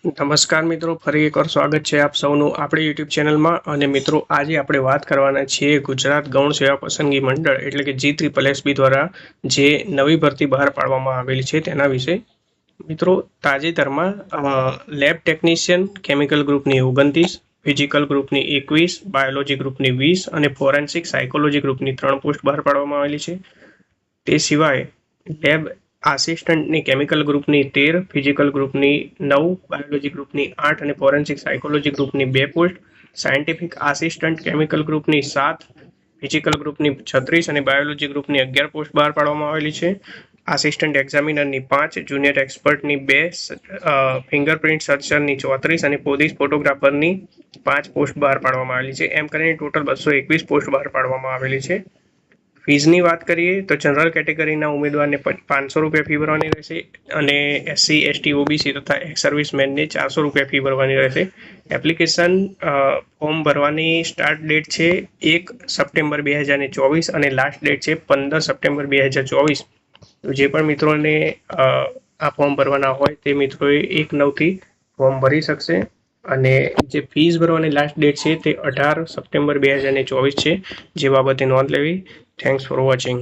નમસ્કાર મિત્રો, ફરી એકવાર સ્વાગત છે આપ સૌનું આપણી યુટ્યુબ ચેનલમાં. અને મિત્રો, આજે આપણે વાત કરવાના છીએ ગુજરાત ગૌણ સેવા પસંદગી મંડળ એટલે કે GSSB દ્વારા જે નવી ભરતી બહાર પાડવામાં આવેલી છે તેના વિશે. મિત્રો, તાજેતરમાં લેબ ટેકનિશિયન કેમિકલ ગ્રુપની 29, ફિઝિકલ ગ્રુપની 21, બાયોલોજી ગ્રુપની 20 અને ફોરેન્સિક સાયકોલોજી ગ્રુપની 3 પોસ્ટ બહાર પાડવામાં આવેલી છે. તે સિવાય લેબ આસિસ્ટન્ટની કેમિકલ ગ્રુપની 13, ફિઝિકલ ગ્રુપની 9, બાયોલોજી ગ્રુપની 8 અને ફોરેન્સિક સાયકોલોજી ગ્રુપની 2 પોસ્ટ, સાયન્ટિફિક આસિસ્ટન્ટ કેમિકલ ગ્રુપની 7, ફિઝિકલ ગ્રુપની 36 અને બાયોલોજી ગ્રુપની 11 પોસ્ટ બહાર પાડવામાં આવેલી છે. આસિસ્ટન્ટ એક્ઝામિનરની 5, જુનિયર એક્સપર્ટની 2, ફિંગરપ્રિન્ટ સર્ચરની 34 અને પોલીસ ફોટોગ્રાફરની 5 પોસ્ટ બહાર પાડવામાં આવેલી છે. એમ કરીને ટોટલ 221 પોસ્ટ બહાર પાડવામાં આવેલી છે. ફીઝની વાત કરીએ તો જનરલ કેટેગરીના ઉમેદવારને 500 રૂપિયા ફી ભરવાની રહેશે અને SC, ST, OBC તથા એક્સ સર્વિસમેનને 400 રૂપિયા ફી ભરવાની રહેશે. એપ્લિકેશન ફોર્મ ભરવાની સ્ટાર્ટ ડેટ છે 1 સપ્ટેમ્બર 2024 અને લાસ્ટ ડેટ છે 15 સપ્ટેમ્બર 2024. જે પણ મિત્રોને આ ફોર્મ ભરવાના હોય તે મિત્રોએ 1/9થી ફોર્મ ભરી શકશે. અને જે ફીસ ભરવાની લાસ્ટ ડેટ છે તે 18 સપ્ટેમ્બર 2024 છે, જે બાબતે નોંધ લેવી. Thanks for watching.